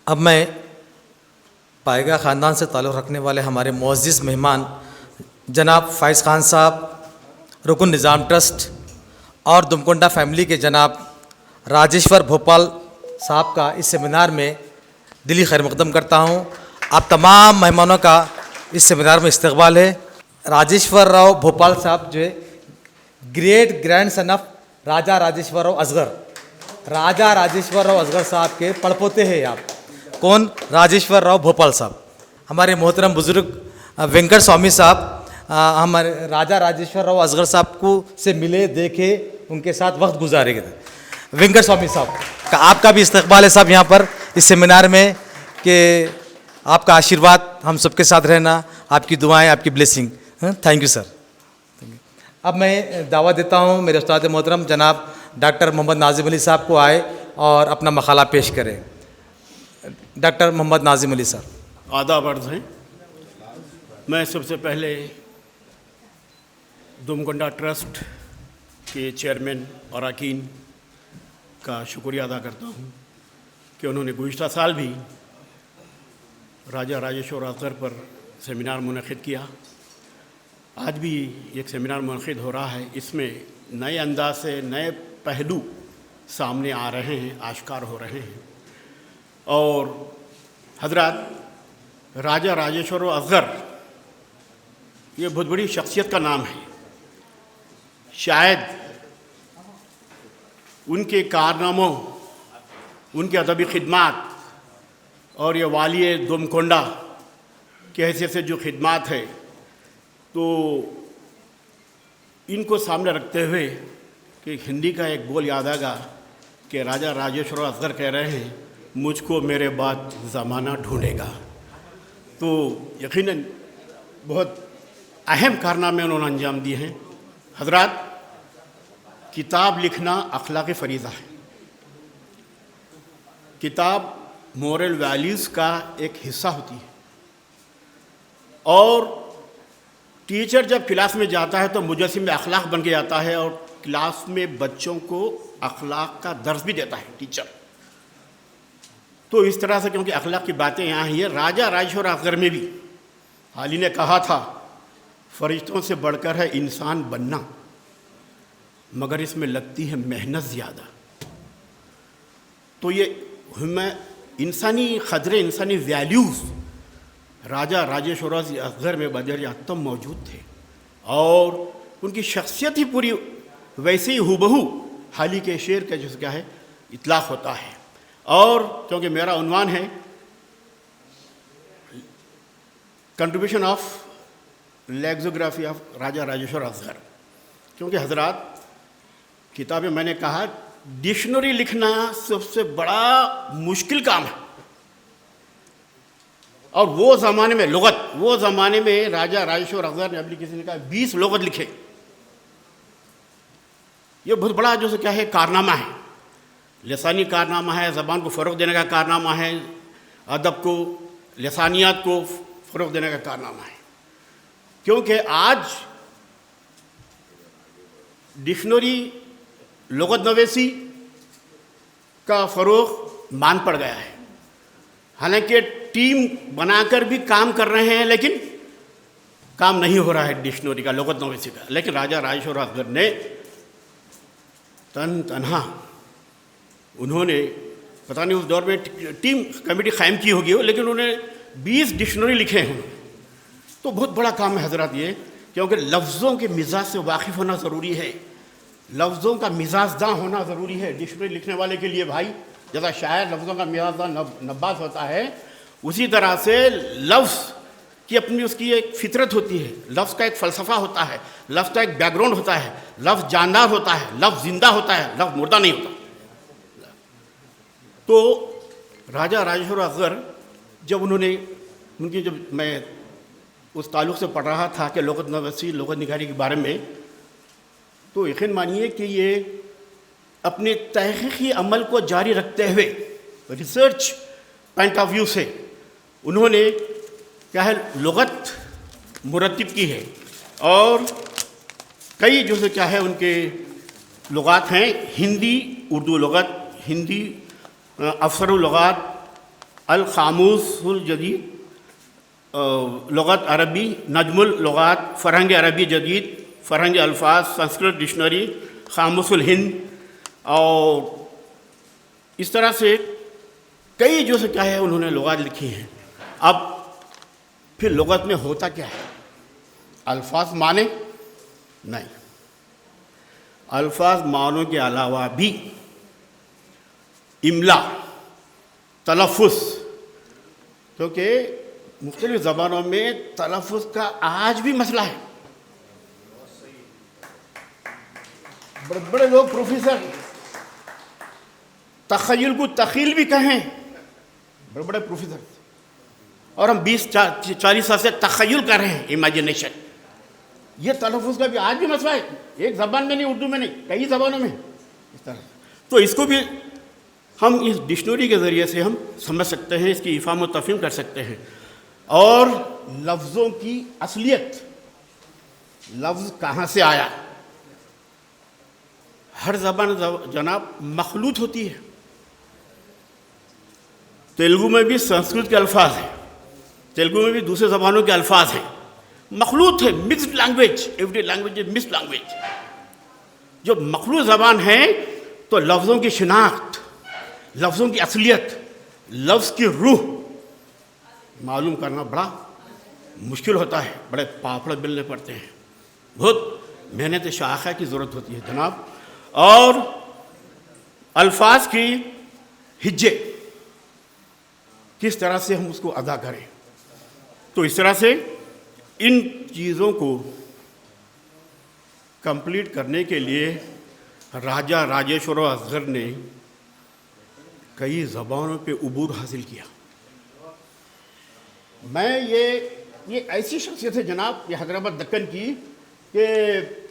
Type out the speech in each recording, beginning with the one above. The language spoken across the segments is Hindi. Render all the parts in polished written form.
अब मैं पाएगा ख़ानदान से ताल्लुक़ रखने वाले हमारे मुअज़्ज़िज़ मेहमान जनाब फ़ाइज़ ख़ान साहब, रुकन निज़ाम ट्रस्ट और दुमकुंडा फैमिली के जनाब राजेश्वर भोपाल साहब का इस सेमिनार में दिली खैर मक़दम करता हूँ। आप तमाम मेहमानों का इस सेमिनार में इस्तक़बाल है। राजेश्वर राव भोपाल साहब जो है ग्रेट ग्रैंड सन ऑफ राजा राजेश्वर राव असगर, राजा राजेश्वर राव असगर साहब के पड़पोते हैं आप। कौन? राजेश्वर राव भोपाल साहब। हमारे मोहतरम बुज़ुर्ग वेंकट स्वामी साहब हमारे राजा राजेश्वर राव असगर साहब को से मिले, देखे, उनके साथ वक्त गुजारे गए थे। वेंकट स्वामी साहब का आपका भी इस्तकबाल है साहब यहाँ पर इस सेमिनार में, कि आपका आशीर्वाद हम सबके साथ रहना, आपकी दुआएं, आपकी ब्लेसिंग। Thank you sir. अब मैं दावा देता हूँ मेरे उस्ताद मोहतरम जनाब डॉक्टर मोहम्मद नाज़िम अली साहब को आए और अपना मकाला पेश करें। डॉक्टर मोहम्मद नाज़िम अली साहब। आदाब अर्ज़ हैं। मैं सबसे पहले दुमकुंडा ट्रस्ट के चेयरमैन अरकान का शुक्रिया अदा करता हूँ कि उन्होंने गुज़िश्ता साल भी राजा राजेश्वर असगर पर सेमिनार मुनक़िद किया। आज भी एक सेमिनार मुनक़िद हो रहा है। इसमें नए अंदाज से नए पहलू सामने आ रहे हैं, आश्कार हो रहे हैं। और हज़रत राजा राजेश्वर असगर ये बहुत बड़ी शख्सियत का नाम है। शायद उनके कारनामों, उनकी अदबी खिदमत और ये वाली दुमकुंडा की हैसियत से जो खिदमत है, तो इनको सामने रखते हुए कि हिंदी का एक बोल याद आएगा कि राजा राजेश्वर असगर कह रहे हैं, मुझको मेरे बाद ज़माना ढूंढेगा। तो यकीनन बहुत अहम कारनामे उन्होंने अंजाम दिए हैं। हज़रात, किताब लिखना अखलाक़ी फ़रीज़ा है। किताब मोरल वैल्यूज़ का एक हिस्सा होती है। और टीचर जब क्लास में जाता है तो मुजस्सिम अखलाक बन के जाता है और क्लास में बच्चों को अखलाक का दर्स भी देता है टीचर। तो इस तरह से क्योंकि अखलाक की बातें यहाँ ही है, राजा राजेश्वर असगर में भी हाली ने कहा था, फरिश्तों से बढ़कर है इंसान बनना, मगर इसमें लगती है मेहनत ज़्यादा। तो ये हमें इंसानी क़द्रे, इंसानी वैल्यूज़ राजा राजेश्वर असगर में बदरियातम मौजूद थे। और उनकी शख्सियत ही पूरी वैसे ही हूबहू हाली के शेर का जो क्या है इतलाक़ होता है। और क्योंकि मेरा उन्वान है कंट्रीब्यूशन ऑफ लेक्सोग्राफी ऑफ राजा राजेश्वर असगर, क्योंकि हज़रात किताबें मैंने कहा डिक्शनरी लिखना सबसे बड़ा मुश्किल काम है। और वो ज़माने में लुग़त, वो ज़माने में राजा राजेश्वर असगर ने, अभी किसी ने कहा 20 लुग़त लिखे। ये बहुत बड़ा जो क्या है कारनामा है, लसानी कारनामा है, ज़बान को फ़रोग़ देने का कारनामा है, अदब को, लसानियात को फ़रोग़ देने का कारनामा है। क्योंकि आज डिक्शनरी लुग़त नवेसी का फ़रोग़ मान पड़ गया है। हालांकि टीम बनाकर भी काम कर रहे हैं, लेकिन काम नहीं हो रहा है डिक्शनरी का, लुग़त नवेसी का। लेकिन राजा राजेश्वर असगर ने तनहा उन्होंने, पता नहीं उस दौर में टीम कमेटी कायम की होगी हो, लेकिन उन्होंने 20 डिक्शनरी लिखे हैं। तो बहुत बड़ा काम है हज़रात ये, क्योंकि लफ्ज़ों के मिजाज से वाकिफ़ होना ज़रूरी है, लफ्ज़ों का मिजाजदां होना ज़रूरी है डिक्शनरी लिखने वाले के लिए। भाई, जैसा शायर लफ्ज़ों का मिजाजदां नब्बाज होता है, उसी तरह से लफ्ज़ की अपनी उसकी एक फ़ितरत होती है, लफ्ज़ का एक फ़लसफ़ा होता है, लफ्ज़ का एक बैकग्राउंड होता है, लफ्ज़ जानदार होता है, लफ्ज़ ज़िंदा होता है, लफ्ज़ मुर्दा नहीं होता। तो राजा राजेश्वर असगर जब उन्होंने, उनकी जब मैं उस ताल्लुक़ से पढ़ रहा था कि लुग़त नवेसी, लुग़त निगारी के बारे में, तो यकीन मानिए कि ये अपने तहक़ीक़ी अमल को जारी रखते हुए रिसर्च पॉइंट ऑफ व्यू से उन्होंने क्या है लुग़त मुरत्तिब की है। और कई जो से क्या है उनके लुग़ात हैं, हिंदी उर्दू लुग़त, हिंदी अफसरुल लुग़ात अल क़ामूसुल जदीद, लुग़त अरबी, नजमुल लुग़ात, फ़रहंग अरबी जदीद, फ़रहंग अल्फाज, संस्कृत डिक्शनरी, क़ामूसुल हिंद, और इस तरह से कई जो से क्या है उन्होंने लुग़ात लिखी हैं। अब फिर लुग़त में होता क्या है? अल्फाज माने नहीं, अल्फाज मानों के अलावा भी इमला, तलफ़ुज़, क्योंकि मुख्तलिफ़ ज़बानों में तलफ़ुज़ का आज भी मसला है। बड़े बड़े लोग प्रोफेसर तख़य्युल को तख़ील भी कहें, बड़े बड़े प्रोफेसर, और हम 20-40 साल से तख़य्युल कर रहे हैं, इमेजिनेशन। ये तलफ़ुज़ का भी आज भी मसला है, एक ज़बान में नहीं, उर्दू में नहीं, कई ज़बानों में इस तरह। तो इसको भी हम इस डिक्शनरी के ज़रिए से हम समझ सकते हैं, इसकी इफ़ाम व तफ़हीम कर सकते हैं। और लफ्ज़ों की असलियत, लफ्ज़ कहाँ से आया? हर ज़बान जनाब मखलूत होती है। तेलुगु में भी संस्कृत के अल्फाज हैं, तेलुगु में भी दूसरे ज़बानों के अल्फाज हैं, मखलूत है, mixed language, every language is mixed language. जो मखलूत ज़बान है तो लफ्ज़ों की शिनाख्त, लफ्ज़ों की असलियत, लफ्ज़ की रूह मालूम करना बड़ा मुश्किल होता है, बड़े पापड़ बेलने पड़ते हैं, बहुत मेहनत शाखा की ज़रूरत होती है जनाब। और अल्फाज की हिज्जे किस तरह से हम उसको अदा करें, तो इस तरह से इन चीज़ों को कंप्लीट करने के लिए राजा राजेश्वर असगर ने कई ज़बानों पे उबूर हासिल किया। मैं ये ऐसी शख्सियत है जनाब, ये हैदराबाद दक्कन की, कि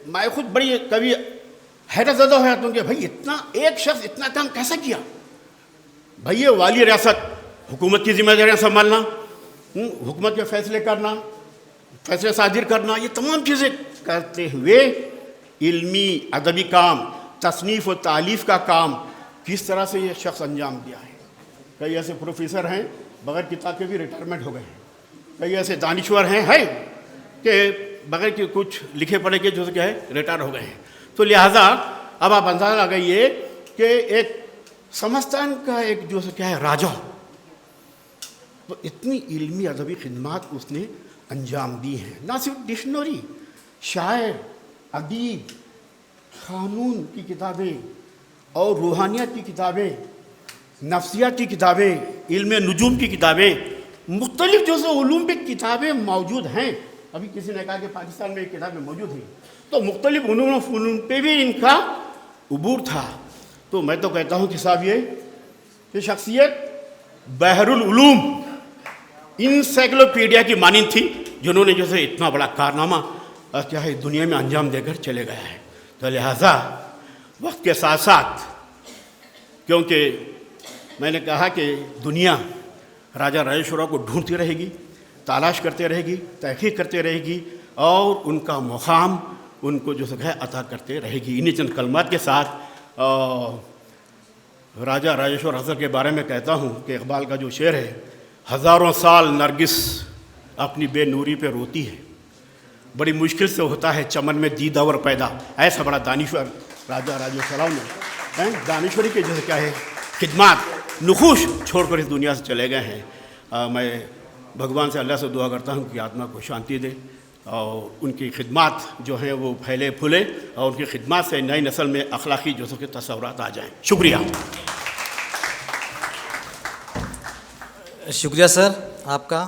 मैं खुद बड़ी कभी हैरतज़दा हो जाता हूँ कि भाई इतना एक शख्स इतना काम कैसा किया। भाई ये वाली रियासत, हुकूमत की जिम्मेदारियाँ संभालना, हुकूमत के फैसले करना, फैसले सादिर करना, ये तमाम चीज़ें करते हुए इल्मी अदबी काम, तसनीफ़ और तालीफ़ का काम किस तरह से ये शख्स अंजाम दिया है। कई ऐसे प्रोफेसर हैं बग़ैर किताब के भी रिटायरमेंट हो गए हैं, कई ऐसे दानिश्वर हैं कि बग़ैर के कुछ लिखे पढ़े के जो क्या है रिटायर हो गए हैं। तो लिहाजा अब आप अंदाज़ा लगाइए कि एक समस्तान का एक जो क्या है राजा, तो इतनी इल्मी अदबी खिदमात उसने अंजाम दी हैं। ना सिर्फ डिक्शनरी, शायर, अदीब, क़ानून की किताबें और रूहानियत की किताबें, नफ्सियात की किताबें, इल्म नुजूम की किताबें, मुख्तलिफ जो से उलूम पे किताबें मौजूद हैं। अभी किसी ने कहा कि पाकिस्तान में ये किताबें मौजूद हैं, तो मुख्तलिफ उलूम पे भी इनका उबूर था। तो मैं तो कहता हूँ कि साहब ये शख्सियत बहरुल उलूम, इंसाइक्लोपीडिया की मानिंद थी, जिन्होंने जैसे इतना बड़ा कारनामा क्या है दुनिया में अंजाम देकर चले गया है। तो लिहाजा वक्त के साथ साथ, क्योंकि मैंने कहा कि दुनिया राजा राजेश्वरों को ढूंढती रहेगी, तलाश करते रहेगी, तहकीक करते रहेगी और उनका मुकाम उनको जो है अता करते रहेगी। इन्हीं चंद कलमात के साथ राजा राजेश्वर असगर के बारे में कहता हूँ कि इकबाल का जो शेर है, हज़ारों साल नरगिस अपनी बेनूरी पे रोती है, बड़ी मुश्किल से होता है चमन में दीदावर पैदा। ऐसा बड़ा दानिश्वर राजा राजेश्वरों ने दानिश्वरी के जैसे क्या है खिदमात नुखूश छोड़कर इस दुनिया से चले गए हैं। मैं भगवान से अल्लाह से दुआ करता हूँ कि आत्मा को शांति दे और उनकी खिदमात जो हैं वो फैले फूले और उनकी खिदमात से नई नस्ल में अखलाकी जो के तसव्वुरात आ जाएँ। शुक्रिया। शुक्रिया सर आपका।